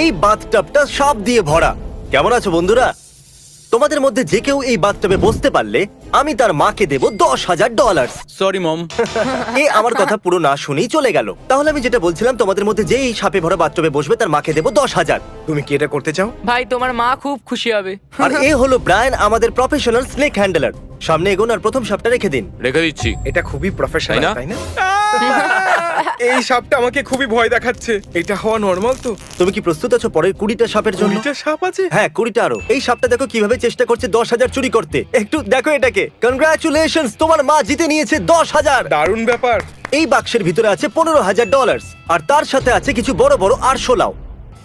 এই বাথটাবটা সাপ দিয়ে ভরা। কেমন আছো বন্ধুরা? তোমাদের মধ্যে যে কেউ এই বাথটাবে বসতে পারলে আমি তার মাকে দেব $10,000। Sorry mom. এ আমার কথা পুরো না শুনেই চলে গেল। তাহলে আমি যেটা বলছিলাম, তোমাদের মধ্যে যে এই সাপে ভরা বাথটাবে বসবে তার মাকে দেব 10,000। তুমি কি এটা করতে চাও? ভাই তোমার মা খুব খুশি হবে। আর এ হলো ব্রায়ান, আমাদের প্রফেশনাল স্নেক হ্যান্ডলার। সামনে এগোন আর প্রথম সাপটা রেখে দিন। রেখে দিচ্ছি। এটা খুবই প্রফেশনাল, তাই না? তাই না? এই সাপটা আমাকে খুবই ভয় দেখাচ্ছে। এটা হওয়া নরমাল তো? তুমি কি প্রস্তুত আছো পরের 20টা সাপের জন্য? দুইটা সাপ আছে? হ্যাঁ, 20টা আরো। এই সাপটা দেখো কিভাবে চেষ্টা করছে 10,000 চুরি করতে। একটু দেখো এটাকে। কনগ্রাচুলেশনস, তোমার মা জিতে নিয়েছে 10,000। দারুণ ব্যাপার। এই বাক্সের ভিতরে আছে $15,000 আর তার সাথে আছে কিছু বড় বড় আরশোলাও।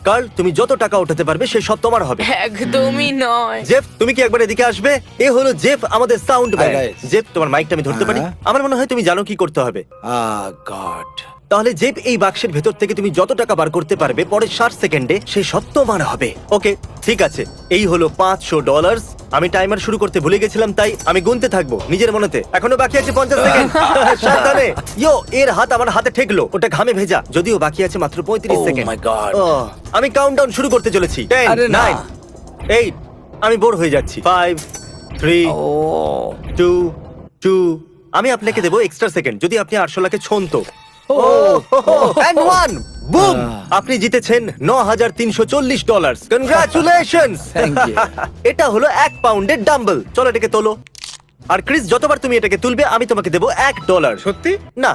কার্ল, তুমি যত টাকা উঠাতে পারবে সে সব তোমার হবে। একদমই নয়। জেফ, তুমি কি একবার এদিকে আসবে? এ হলো জেফ, আমাদের সাউন্ড ম্যান। guys. জেফ, তোমার মাইকটা আমি ধরতে পারি? আমার মনে হয় তুমি জানো কি করতে হবে। গড। তাহলে জেফ, এই বাক্সের ভেতর থেকে তুমি যত টাকা বার করতে পারবে পরের 60 সেকেন্ডে সে সব তোমার হবে। ওকে, ঠিক আছে। এই হলো $500। আমি টাইমার শুরু করতে ভুলে গেছিলাম, তাই আমি গুনতে থাকবো নিজের মনেতে। এখনো বাকি আছে 50 সেকেন্ড। সাবধানে। ইয়ো, এর হাত আমার হাতে ঠেকলো, ওটা ঘামে ভেজা। যদিও বাকি আছে মাত্র 35 Oh সেকেন্ড। my God. আমি কাউন্টডাউন শুরু করতে চলেছি। 10, আরে না। 9, 8। আমি বোর হয়ে যাচ্ছি। 5, 3, 2, 2। আমি আপনাকে দেবো এক্সট্রা সেকেন্ড যদি আপনি 800 ছোন তো। And one! Boom! আপনি জিতেছেন $9,340। কনগ্রাচুলেশনস! Thank you. এটা হলো 1 পাউন্ডের ডাম্বল। চলো এটাকে তোলো। আর ক্রিস, যতবার তুমি এটাকে তুলবে আমি তোমাকে দেবো $1। সত্যি? না,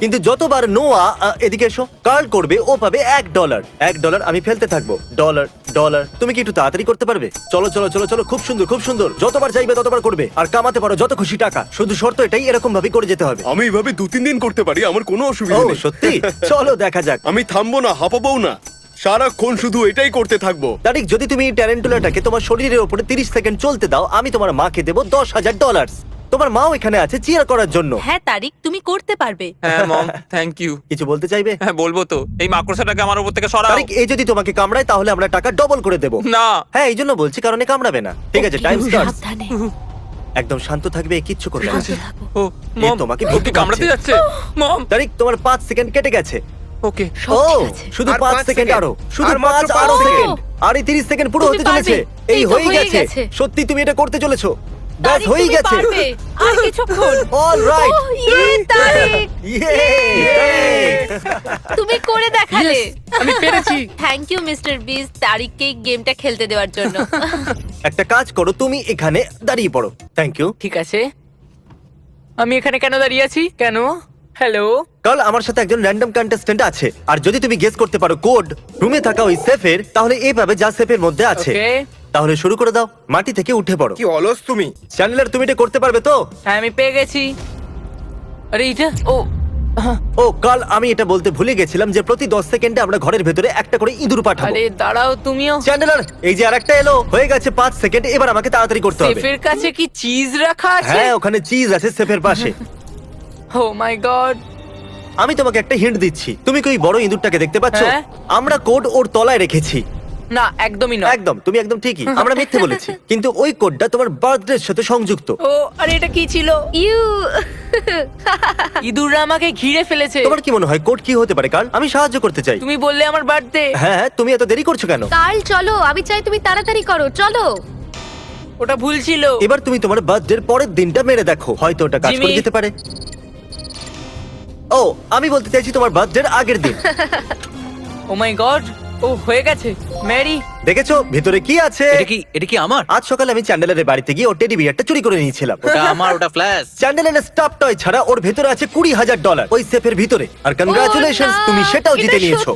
কিন্তু যতবার নোয়া এদিকে এসো কার্ল করবে ও পাবে $1। $1 আমি ফেলতে থাকবো। Dollar dollar. তুমি কি একটু তাড়াতাড়ি করতে পারবে? চলো চলো চলো চলো, খুব সুন্দর খুব সুন্দর। যতবার চাইবে ততবার করবে আর কামাতে পারো যত খুশি টাকা। শুধু শর্ত এটাই, এরকম ভাবে করে যেতে হবে। আমি এইভাবে 2-3 দিন করতে পারি, আমার কোনো ও অসুবিধা নেই। সত্যি? চলো দেখা যাক। আমি থামবো না, হাঁপাবো না, সারাক্ষণ শুধু এটাই করতে থাকবো। তারিক, যদি তুমি এই ট্যারেন্টুলাটাকে তোমার শরীরের উপরে 30 সেকেন্ড চলতে দাও আমি তোমার মাকে দেবো $10,000। তোমার মাও এখানে আছে চিয়ার করার জন্য। হ্যাঁ তারিক, তুমি করতে পারবে। হ্যাঁ মম, থ্যাংক ইউ। কিছু বলতে চাইবে? হ্যাঁ বলবো তো। এই মাকড়সাটাকে আমার উপর থেকে সরাও। তারিক, এই যদি তোমাকে কামড়ায় তাহলে আমরা টাকা ডবল করে দেবো। না। হ্যাঁ, এই জন্য বলছি, কারণ এ কামড়াবে না। ঠিক আছে, টাইম স্টার্ট। সাবধানে। একদম শান্ত থাকবে, কিচ্ছু করবে না। শান্ত থাকো। ও এ মম, তোমাকে ও ভীতু কি কামড়াতে কামড়াচ্ছে। যাচ্ছে? মম। তারিক, তোমার 5 সেকেন্ড কেটে গেছে। ওকে। সব ও, ঠিক আছে। শুধু আর 5 5 সেকেন্ড সেকেন্ড। আরো, শুধু আর মাত্র 5 আরো পাঁচ সেকেন্ড। সেকেন্ড। আর এই 30 সেকেন্ড পুরো তুমি হতে চলেছে। পারবে। এই এই তো হয়ে হয়ে গেছে। গেছে। সত্যি তুমি এটা করতে চলেছো। ব্যাস তারিক, হয়ে তুমি গেছে। পারবে। আর কিছুক্ষণ। অলরাইট। ওহ, ইয়ে, তারিক, ইয়ে! তুমি করে দেখালে। আমি পেরেছি। থ্যাংক ইউ মিস্টার বিস তারিককে এই গেমটা খেলতে দেওয়ার জন্য। একটা কাজ করো, তুমি এখানে দাঁড়িয়ে পড়ো। Thank you. ঠিক আছে, আমি এখানে কেন দাঁড়িয়ে আছি? কেন? হ্যালো। কাল আমার সাথে একজন র্যান্ডম কন্টেস্ট্যান্ট আছে, আর যদি তুমি গেস করতে পারো কোড রুমে থাকা ওই সেফের, তাহলে এই পাবে যা সেফের মধ্যে আছে। ওকে। তাহলে শুরু করে দাও, মাটি থেকে উঠে পড়ো। কি অলস তুমি। চ্যানেলার, তুমি এটা করতে পারবে তো? হ্যাঁ আমি পেয়ে গেছি। আরে এটা ও ও কাল, আমি এটা বলতে ভুলে গেছিলাম যে প্রতি 10 সেকেন্ডে আমরা ঘরের ভেতরে একটা করে ইঁদুর পাঠাবো। আরে দাঁড়াও তুমিও। চ্যানেলার, এই যে আরেকটা এলো, হয়ে গেছে 5 সেকেন্ড। এবার আমাকে তাড়াতাড়ি করতে হবে। সেফের কাছে কি চিজ রাখা আছে? হ্যাঁ, ওখানে চিজ আছে সেফের পাশে। ও মাই গড। আমি তোমাকে একটা হিন্ট দিচ্ছি, তুমি কি ওই বড় ইঁদুরটাকে দেখতে পাচ্ছ? হ্যাঁ। আমরা কোড ওর তলায় রেখেছি। না একদমই নয়। একদম, তুমি একদম ঠিকই, আমরা মিথ্যে বলেছি। কিন্তু ওই কোডটা তোমার বার্থডের সাথে সংযুক্ত। ও আরে এটা কি ছিল? ইউ ইঁদুররা আমাকে ঘিরে ফেলেছে। তোমার কি মনে হয় কোড কি হতে পারে কাল? আমি সাহায্য করতে চাই। তুমি বললে আমার বার্থডে। হ্যাঁ, তুমি এত দেরি করছো কেন? কাল চলো, আমি চাই তুমি তাড়াতাড়ি করো, চলো। ওটা ভুল ছিল। এবার তুমি তোমার বার্থডের পরের দিনটা মেরে দেখো, হয়তো ওটা কাজ করে জিমি। যেতে পারে। ও, আমি বলতে চাইছি তোমার বার্থডের আগের দিন। ও মাই গড, ও হয়ে গেছে। ম্যারি, দেখেছো ভিতরে কি আছে? এটা কি আমার? আজ সকালে আমি চ্যান্ডেলারের বাড়িতে গিয়ে ওর টেডি বিয়ারটা চুরি করে নিয়েছিলাম। ওটা আমার, ওটা ফ্ল্যাশ। চ্যান্ডেলারের স্টাফ টয় ছাড়া ওর ভেতরে আছে $20,000 ওই সেফের ভিতরে। আর কনগ্রাচুলেশনস, তুমি সেটাও জিতে নিয়েছো।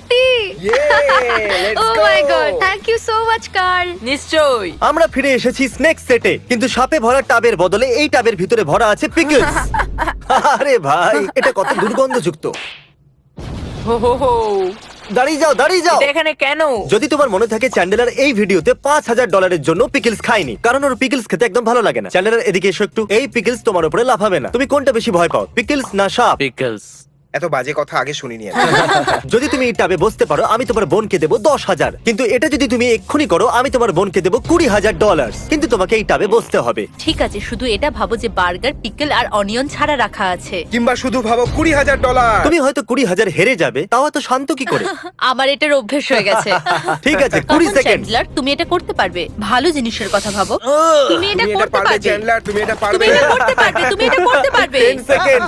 Oh my god, thank you so much Carl. নিশ্চয়ই। আমরা ফিরে এসেছি স্নেক সেটে, কিন্তু সাপে ভরা টাবের বদলে এই টাবের ভিতরে ভরা আছে পিকলস। আরে ভাই, এটা কত দুর্গন্ধযুক্ত। হো হো হো। দাঁড়িয়ে যাও, দাঁড়িয়ে যাও। এটা এখানে কেন? যদি তোমার মনে থাকে, চ্যান্ডেলার এই ভিডিওতে $5,000 জন্য পিকলস খায়নি, কারণ ওর পিকলস খেতে একদম ভালো লাগে না। চ্যান্ডেলার, এদিকে এসো একটু। এই পিকলস তোমার উপরে লাফাবে না। তুমি কোনটা বেশি ভয় পাও, পিকলস না সাপ? পিকলস। এত বাজে কথা আগে শুনিনি আমি। যদি তুমি এই টাবে বসতে পারো আমি তোমার বোনকে দেবো 10,000, কিন্তু এটা যদি তুমি এক্ষুনি করো আমি তোমার বোনকে দেবো $20,000, কিন্তু তোমাকে এই টাবে বসতে হবে। ঠিক আছে, শুধু এটা ভাবো যে বার্গার, পিকল আর অনিয়ন ছাড়া রাখা আছে। কিংবা শুধু ভাবো $20,000। তুমি হয়তো 20,000 হেরে যাবে, তাও এত শান্ত কি করে? আমার এটার অভ্যেস হয়ে গেছে। ঠিক আছে, 20 সেকেন্ড। চ্যান্ডলার, তুমি এটা করতে পারবে। ভালো জিনিসের কথা ভাবো। তুমি এটা তুমি এটা করতে পারবে পারবে। চ্যান্ডলার, তুমি এটা তুমি পারবে। এটা করতে পারবে। তুমি এটা করতে পারবে। 10 সেকেন্ড।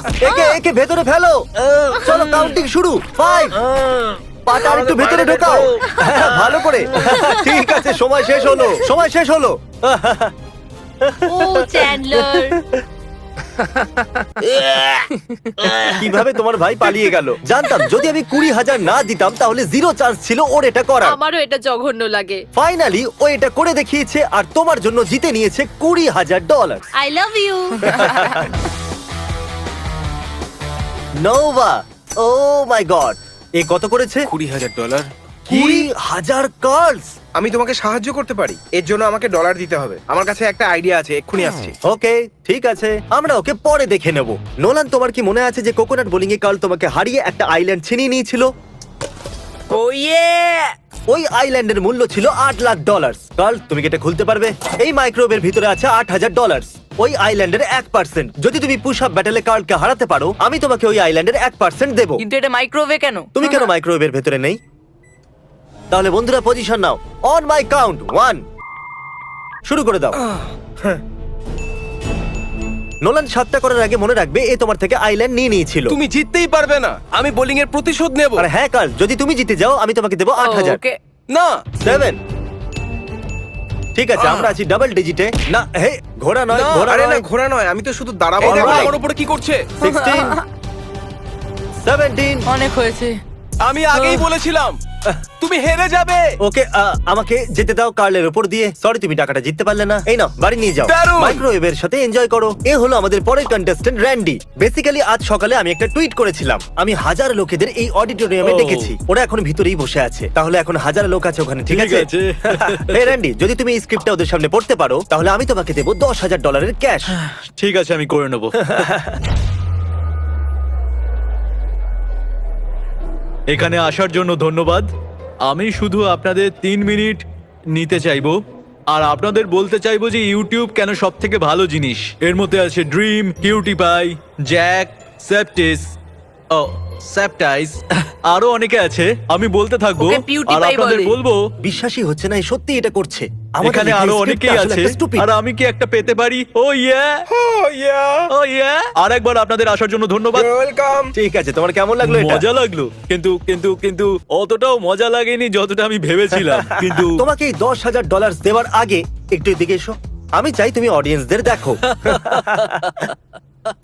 একে ভেতরে ফেলো। চলো কাউন্টিং শুরু। 5 পাটা আর একটু ভেতরে ঢোকাও। হ্যাঁ, ভালো করে। ঠিক আছে, সময় শেষ হলো। ও চ্যান্ডলার, কিভাবে তোমার ভাই পালিয়ে গেল? জানতাম যদি আমি 20,000 না দিতাম তাহলে 0 চান্স ছিল ওর এটা করার। আমারও এটা জঘন্য লাগে। ফাইনালি ও এটা করে দেখিয়েছে আর তোমার জন্য জিতে নিয়েছে $20,000। I love you. Nova, oh my god, এ কত করেছে? $20,000। 20,000 কার্লস। আমি তোমাকে সাহায্য করতে পারি, এর জন্য আমাকে ডলার দিতে হবে। আমার কাছে একটা আইডিয়া আছে, এক্ষুনি আসছি। ওকে, ঠিক আছে, আমরা ওকে পরে দেখে নেব। নোলান, তোমার কি মনে আছে যে কোকোনাট বোলিং এ কাল তোমাকে হারিয়ে একটা আইল্যান্ড ছিনিয়ে নিয়েছিল? ও ইয়ে! ওই আইল্যান্ডের মূল্য ছিল $8,00,000। কাল, তুমি কি এটা খুলতে পারবে? এই মাইক্রোওয়েভের ভিতরে আছে $8,000। ওই আইল্যান্ডের 1%। যদি তুমি পুশ আপ ব্যাটেলে কার্লকে হারাতে পারো আমি তোমাকে ওই আইল্যান্ডের 1% দেবো। কিন্তু এটা মাইক্রোওয়েভে কেন? তুমি কেন মাইক্রোওয়েভের ভেতরে নেই? তাহলে বন্ধুরা position now. On my count 1 শুরু করে দাও। নোলান 7টা করার আগে মনে রাখবে এ তোমার থেকে আইল্যান্ড নিয়ে নিয়েছিল। তুমি জিততেই পারবে না, আমি বোলিং এর প্রতিশোধ নেব। আর হ্যাঁ কাল, যদি তুমি জিতে যাও আমি তোমাকে দেবো 8,000। ওকে। না 7 ঠিক আছে, আমরা আছি ডাবল ডিজিটে। না হে, ঘোড়া নয়, না, ঘোড়া আরে না, নয়। ঘোড়া নয়, আমি তো শুধু দাঁড়াবো। এই দেখো Alright. আমার উপরে কি করছে। 16 17 অনেক হয়েছে। আমি আগেই বলেছিলাম তুমি হেরে যাবে। ওকে, আমাকে যেতে দাও কার্লের উপর দিয়ে। সরি, তুমি টাকাটা জিততে পারলে না। এই নাও, বাড়ি নিয়ে যাও। দারুণ। মাইক্রোওয়েভের সাথে এনজয় করো। এ হলো আমাদের পরের কন্টেস্ট্যান্ট র্যান্ডি। বেসিক্যালি আজ সকালে আমি একটা টুইট করেছিলাম। আমি 1000 লোকেদের এই অডিটোরিয়ামে ডেকেছি। ওরা এখন ভিতরেই বসে আছে। তাহলে এখন 1000 লোক আছে ওখানে, ঠিক আছে? এই র্যান্ডি, যদি তুমি এই স্ক্রিপ্টটা ওদের সামনে পড়তে পারো তাহলে আমি তোমাকে দেবো $10,000 ক্যাশ। ঠিক আছে, আমি করে নেবো। এখানে আসার জন্য ধন্যবাদ। আমি শুধু আপনাদের 3 মিনিট নিতে চাইবো আর আপনাদের বলতে চাইবো যে ইউটিউব কেন সব থেকে ভালো জিনিস। এর মধ্যে আছে ড্রিম, কিউটি পাই, জ্যাক, সেপ্টিস, ও সেপ্টাইস, আরো অনেকে আছে। আমি বলতে থাকবো ওকে পিউটি আর পাই আপনাদের বলে। বলবো বিশ্বাসই হচ্ছে না, সত্যি এটা করছে। এখানে আরো অনেকেই আছে আর আমি কি একটা পেতে পারি? ও ইয়া, Oh, yeah. ও ইয়া। আর একবার আপনাদের আসার জন্য ধন্যবাদ। You're welcome. ঠিক আছে, তোমার কেমন লাগলো এটা? মজা লাগলো, কিন্তু কিন্তু কিন্তু অতটাও মজা লাগেনি যতটা আমি ভেবেছিলাম। কিন্তু তোমাকে এই $10,000 দেওয়ার আগে একটু এদিকে এসো। আমি চাই তুমি অডিয়েন্সদের দেখো।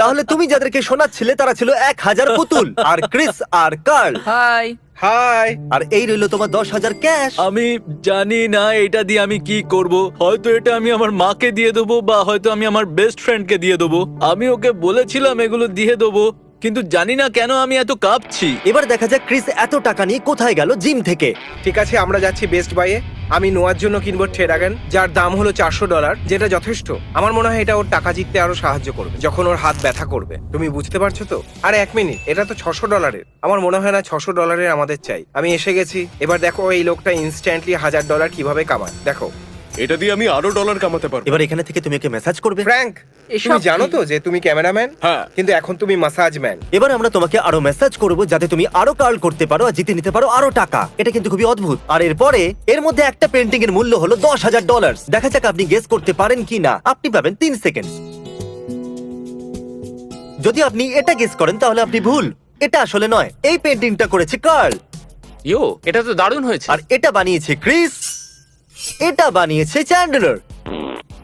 তাহলে তুমি যাদেরকে শোনাচ্ছিলে তারা ছিল 1,000 পুতুল, আর ক্রিস আর কার্ল, হাই। হাই। আর এই রইলো তোমার 10,000 ক্যাশ। আমি জানি না এটা দিয়ে আমি কি করব। হয়তো এটা আমি আমার মাকে দিয়ে দেবো বা হয়তো আমি আমার বেস্ট ফ্রেন্ডকে দিয়ে দেবো। আমি ওকে বলেছিলাম এগুলো দিয়ে দেবো, কিন্তু জানি না কেন আমি এত কাঁপছি। এবার দেখা যাক ক্রিস এত টাকা নিয়ে কোথায় গেল জিম থেকে। ঠিক আছে, আমরা যাচ্ছি বেস্ট বাইয়ে। আমি নোয়ার জন্য কিনবো ট্রেডাগান, যার দাম হলো $400, যেটা যথেষ্ট। আমার মনে হয় এটা ওর টাকা জিততে আরো সাহায্য করবে যখন ওর হাত ব্যথা করবে। তুমি বুঝতে পারছো তো? আরে 1 মিনিট, এটা তো $600। আমার মনে হয় না $600 আমাদের চাই। আমি এসে গেছি। এবার দেখো এই লোকটা ইনস্ট্যান্টলি $1000 কিভাবে কামায়। দেখো এটা দিয়ে আমি আরো ডলার কামাতে পারবো। এবার এখানে থেকে তুমি ওকে মেসেজ করবে। ফ্র্যাঙ্ক, এসব তুমি জানো কি? তো যে তুমি ক্যামেরাম্যান? হ্যাঁ। কিন্তু এখন তুমি মাসাজ ম্যান। এবার আমরা তোমাকে আরো মেসেজ করব যাতে তুমি আরো কার্ল করতে পারো আর জিতে নিতে পারো আরো টাকা। এটা কিন্তু খুবই অদ্ভুত। আর এরপরে এর মধ্যে একটা পেন্টিং এর মূল্য হলো $10,000। দেখা যাক আপনি গেস করতে পারেন কি না। আপনি পাবেন 3 সেকেন্ড। যদি আপনি এটা গেস করেন তাহলে আপনি ভুল। এটা আসলে নয়, এই পেন্টিংটা করেছে কার্ল, ইয়ো, এটা তো দারুণ হয়েছে। আর এটা বানিয়েছে ক্রিস, এটা বানিয়েছে চ্যান্ডলার।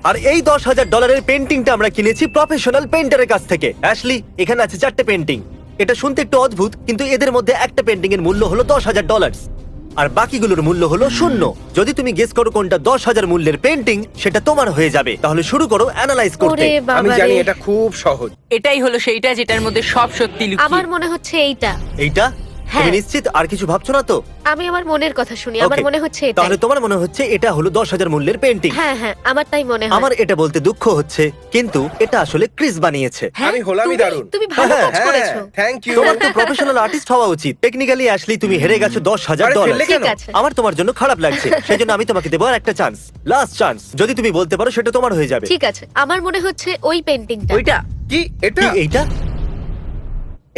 আর এই $10,000 পেন্টিংটা আমরা কিনেছি প্রফেশনাল পেন্টারের কাছ থেকে। অ্যাশলি, এখানে আছে 4টে পেন্টিং। এটা শুনতে একটু অদ্ভুত, কিন্তু এদের মধ্যে একটা পেন্টিং এর মূল্য হলো $10,000 আর বাকিগুলোর মূল্য হলো 0। যদি তুমি গেস করো কোনটা 10,000 মূল্যের পেন্টিং, সেটা তোমার হয়ে যাবে। তাহলে শুরু করো অ্যানালাইজ করতে। ওরে আমি বাবা জানি রে। এটা খুব সহজ। এটাই হলো সেইটা যেটার মধ্যে সব সত্যি লুকিয়ে। আমার মনে হচ্ছে এইটা। এইটা হ্যাঁ। তুমি নিশ্চিত আর কিছু ভাবছো না তো? আমি আমার মনের কথা শুনি, আমার Okay, মনে হচ্ছে এটাই। তাহলে তোমার মনে হচ্ছে এটা হলো 10,000 মূল্যের পেন্টিং। হ্যাঁ হ্যাঁ, আমার তাই মনে হয়। আমার এটা বলতে দুঃখ হচ্ছে, কিন্তু এটা আসলে ক্রিস বানিয়েছে। হ্যাঁ, আমি হলামই তুমি- দারুণ। তুমি ভালো হ্যাঁ, কাজ করেছো। Thank you. তোমার তো প্রফেশনাল আর্টিস্ট হওয়া উচিত। টেকনিক্যালি অ্যাশলি তুমি হেরে গেছো $10,000। ফেললে ঠিক কেন? আছে। আমার তোমার জন্য খারাপ লাগছে, সেজন্য আমি তোমাকে দেবো আর একটা চান্স, লাস্ট চান্স। যদি তুমি বলতে পারো সেটা তোমার হয়ে যাবে। ঠিক আছে, আমার মনে হচ্ছে ওই পেন্টিংটা। ওইটা কি এটা? কি এইটা?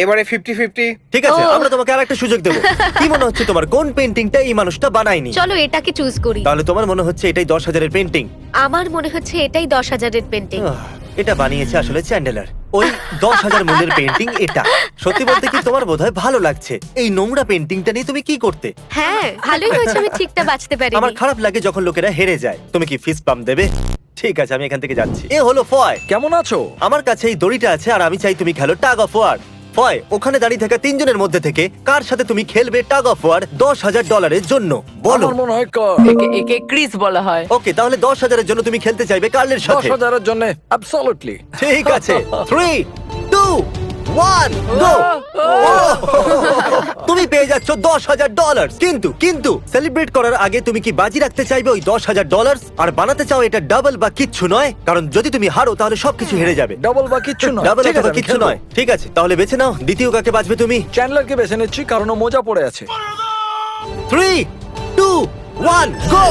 এবারে 50-50। ঠিক আছে, ও। আমরা তোমাকে আরেকটা সুযোগ দেবো। কি মনে হচ্ছে তোমার কোন পেন্টিংটা এই মানুষটা বানায়নি? চলো এটাকে চুজ করি। তাহলে তোমার মনে হচ্ছে এটাই 10,000-এর পেন্টিং? আমার মনে হচ্ছে এটাই 10,000-এর পেন্টিং। এটা বানিয়েছে আসলে চ্যান্ডেলার। ওই 10,000 মূল্যের পেন্টিং এটা। সত্যি বলতে কি তোমার বোধহয় ভালো লাগছে। এই নোংরা পেন্টিংটা নিয়ে তুমি কি করতে? হ্যাঁ, ভালোই হয়েছে আমি ঠিকটা বাঁচতে আমার পারিনি। খারাপ লাগে যখন লোকেরা হেরে যায়। তুমি কি ফিস্ট পাম্প দেবে? ঠিক আছে, আমি এখান থেকে যাচ্ছি। এ হলো ফয়। কেমন আছো? আমার কাছে এই দড়িটা আছে আর আমি চাই তুমি খেলো টাগ অফ ওয়ার। ফয়, ওখানে দাঁড়িয়ে থাকা তিনজনের মধ্যে থেকে কার সাথে তুমি খেলবে টাগ অফ ওয়ার $10,000-এর জন্য? বলো। আমার মনে হয় একে ক্রিস বলা হয়। ওকে, তাহলে 10,000-এর জন্য তুমি খেলতে চাইবে কার্লের সাথে? 10,000-এর জন্য অ্যাবসলিউটলি। ঠিক আছে, 3, 2, 1, গো! তুমি পেয়ে যাচ্ছ $10,000। কিন্তু সেলিব্রেট করার আগে তুমি কি বাজি রাখতে চাইবে ওই $10,000 আর বানাতে চাও এটা ডাবল বা কিচ্ছু নয়? কারণ যদি তুমি হারো তাহলে সবকিছু হেরে যাবে। ডাবল বা কিচ্ছু নয়। ডাবল ঠিক আছে, অথবা আমি কিচ্ছু খেলবো। নয়। ঠিক আছে, তাহলে বেছে নাও। দ্বিতীয় কাকে বাঁচবে তুমি? চ্যান্ডলারকে বেছে নিচ্ছি কারণ ও মোজা পড়ে আছে। 3, 2, 1, গো!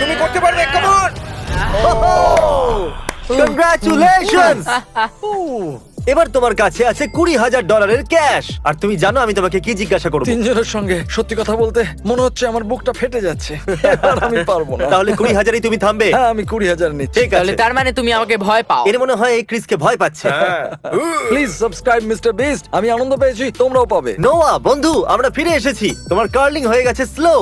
তুমি করতে পারবে, কাম অন। কংগ্রাচুলেশনস! এবার তোমার কাছে আছে $20,000-এর ক্যাশ। আর তুমি জানো আমি তোমাকে কি জিজ্ঞাসা করবো? তিনজনের সঙ্গে সত্যি কথা বলতে মনে হচ্ছে আমার বুকটা ফেটে যাচ্ছে। আর আমি পারবো না। তাহলে 20,000-ই তুমি থামবে? হ্যাঁ, আমি 20,000 নিচ্ছি। ঠিক তাহলে আছে। তার মানে তুমি আমাকে ভয় পাও। এর মনে হয় এই ক্রিসকে ভয় পাচ্ছে। হ্যাঁ। Please subscribe mister beast. আমি আনন্দ পেয়েছি, তোমরাও পাবে। নোয়া বন্ধু, আমরা ফিরে এসেছি। তোমার কার্লিং হয়ে গেছে স্লো।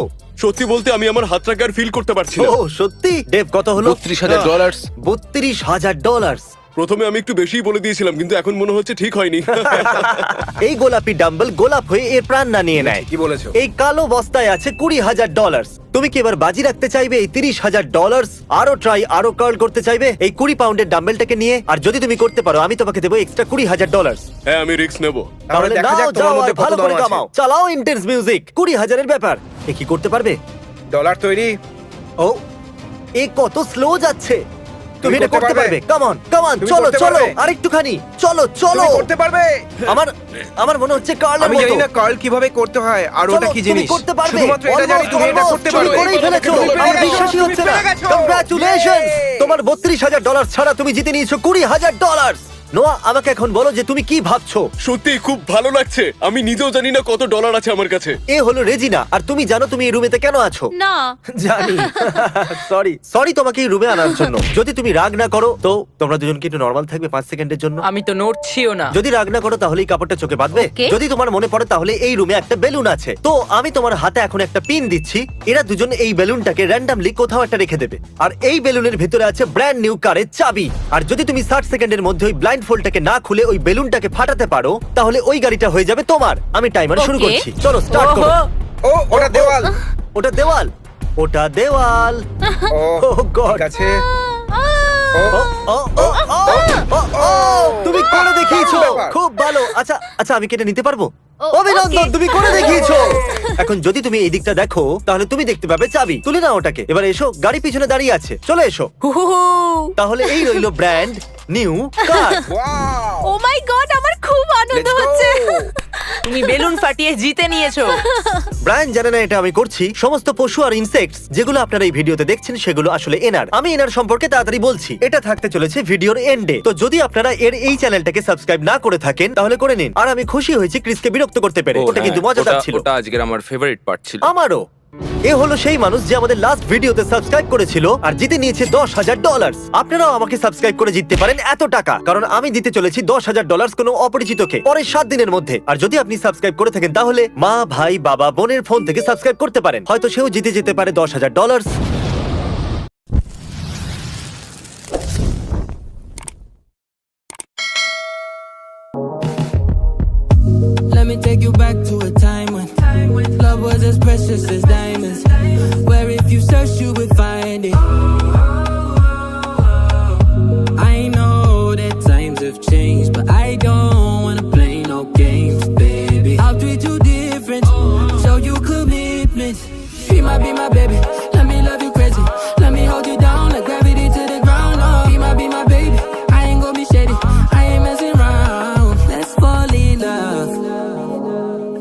সত্যি বলতে আমি আমার হাতটাকে আর ফিল করতে পারছি না। ও সত্যি? ডেভ, কত হলো? $32,000 $32,000। প্রথমে আমি একটু বেশিই বলে দিয়েছিলাম, কিন্তু এখন মনে হচ্ছে ঠিক হয়নি। এই গোলাপি ডাম্বল গোলাপ হয়ে এর প্রাণ না নিয়ে নেয়। কি বলেছো? এই কালো বস্তায় আছে $20,000। তুমি কি এবার বাজি রাখতে চাইবে এই $30,000? আরো ট্রাই, আরো কার্ল করতে চাইবে এই 20 পাউন্ডের ডাম্বেলটাকে নিয়ে? আর যদি তুমি করতে পারো আমি তোমাকে দেবো এক্সট্রা $20,000। হ্যাঁ, আমি রিস্ক নেব। তাহলে দেখা যাক তোমার মধ্যে কত ভালো দম করে আছে। কামাও। চালাও ইন্টেন্স মিউজিক। 20,000-এর ব্যাপার। এ কি করতে পারবে? ডলার তৈরি। ও, এ কত স্লো যাচ্ছে। তুমি তুমি এটা করতে করতে পারবে। পারবে। কাম অন, তুমি চলো করতে চলো পারবে। আরেকটুখানি। চলো চলো। তুমি করতে পারবে। আমার মনে হচ্ছে কার্লের আমি মতো। জানি না কার্ল কিভাবে করতে হয় আর চলো, ওটা কি তুমি জিনিস। করতে পারবে। শুধুমাত্র এটা জানি তুমি এটা করতে তুমি পারবে। করেই ফেলেছো। তুমি পেরে আমার গেছো, বিশ্বাসই তুমি হচ্ছে না। পেরে গেছো। কংগ্রাচুলেশনস! Yay! তোমার $32,000 ছাড়া তুমি জিতে নিয়েছো $20,000। নোয়া, আমাকে এখন বলো যে তুমি কি ভাবছো? সত্যি খুব ভালো লাগছে। আমি নিজেও জানি না কত ডলার আছে আমার কাছে। এ হলো রেজিনা, আর তুমি জানো তুমি এই রুমেতে কেন আছো? না, জানি। সরি তোমাকে এই রুমে আনার জন্য। যদি তুমি রাগ না করো তো তোমরা দুজন কি একটু নর্মাল থাকবে 5 সেকেন্ডের জন্য? আমি তো নড়ছিও না। যদি রাগ না করো তাহলে এই কাপড়টা চোখে বাঁধবে। Okay. যদি তোমার মনে পড়ে তাহলে এই রুমে একটা বেলুন আছে। তো আমি তোমার হাতে এখন একটা পিন দিচ্ছি। এরা দুজন এই বেলুনটাকে র্যান্ডমলি কোথাও একটা রেখে দেবে। আর এই বেলুনের ভিতরে আছে ব্র্যান্ড নিউ কারের চাবি। আর যদি তুমি 60 সেকেন্ডের মধ্যে ওই ব্লাইন্ড ফোল্ডটাকে না খুলে ওই বেলুনটাকে ফাটাতে পারো তাহলে ওই গাড়িটা হয়ে যাবে তোমার। আমি টাইমার শুরু Okay. করছি। চলো স্টার্ট করো। ওহো, ও, ওটা দেওয়াল। ওটা দেওয়াল। ওটা দেওয়াল। ও, Oh God. ঠিক আছে। ও, ও, ও, ও, ও, ও, তুমি করে দেখিয়েছো। দারুণ ব্যাপার। খুব ভালো। আচ্ছা আমি কেটে নিতে পারবো? ও, অভিনন্দন, okay. তুমি করে দেখিয়েছো। এখন যদি তুমি এই দিকটা দেখো তাহলে তুমি দেখতে পাবে চাবি। তুলে নাও ওটাকে। এবার এসো, গাড়ি পিছনে দাঁড়িয়ে আছে, চলে এসো। হুহুহু। তাহলে এই রইলো brand new car. Wow. O my god, আমার খুব আনন্দ Let's go! হচ্ছে। তুমি বেলুন ফাটিয়ে জিতে নিয়েছো। ব্রায়ান জানে না এটা আমি করছি। সমস্ত পশু আর ইনসেক্টস যেগুলো আপনারা এই ভিডিওতে দেখছেন সেগুলো আসলে এনার। আমি এনার সম্পর্কে তাড়াতাড়ি বলছি। এটা থাকতে চলেছে ভিডিওর এন্ডে। তো যদি আপনারা এর এই চ্যানেলটাকে সাবস্ক্রাইব না করে থাকেন তাহলে করে নিন। আর আমি খুশি হয়েছি ক্রিসকে বিরক্ত করতে পেরে। ওটা কিন্তু মজাদার ছিল। ওটা আজকের আমার ফেভারিট পার্ট ছিল। আমারও। এ হলো সেই মানুষ যে আমাদের লাস্ট ভিডিওতে সাবস্ক্রাইব করেছিল আর জিতে নিয়েছে $10,000। আপনারাও আমাকে সাবস্ক্রাইব করে জিততে পারেন এত টাকা, কারণ আমি দিতে চলেছি $10,000 কোনো অপরিচিতকে পরের 7 দিনের মধ্যে। আর যদি আপনি সাবস্ক্রাইব করে থাকেন তাহলে মা, ভাই, বাবা, বোনের ফোন থেকে সাবস্ক্রাইব করতে পারেন। হয়তো সেও জিতে যেতে পারে $10,000। Let me take you back to a time when love was as precious as diamonds. Where if you search, you would find it. I know that times have changed. I don't wanna play no games, baby. I'll treat you different, show you commitment. Be my baby, let me love you crazy. Let me hold you down like gravity to the ground. Oh, be my baby, I ain't gonna be shady. I ain't messing around. Let's fall in love.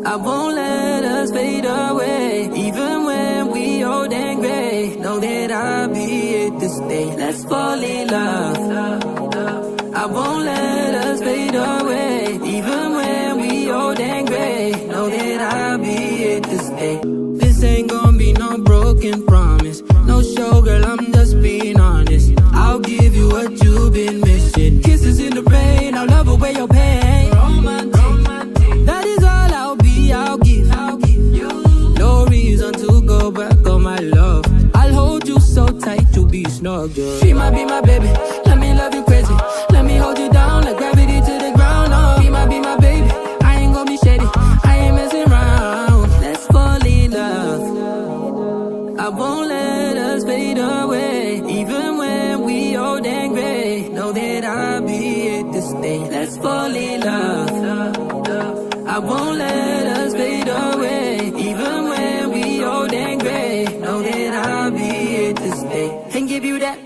I won't let us fade away, even when we old and gray. Know that I'll be here to stay. Let's fall in love. I won't let us fade away, even when we old and gray. Know that I'll be here to stay. This ain't gonna be no broken promise. No show, girl, I'm just being honest. I'll give you what you've been missing. Kisses in the rain, I'll love away your pain. That is all I'll give. No reason to go back on my love. I'll hold you so tight to be snug. Be my baby, let me love you crazy. Let me hold you down like gravity to the ground. Oh, be my baby, I ain't gonna be shady. I ain't messing around. Let's fall in love. I won't let us fade away, even when we old and gray. Know that I'll be here to stay. Let's fall in love. I won't let us fade away, even when we old and gray. Know that I'll be here to stay and give you that.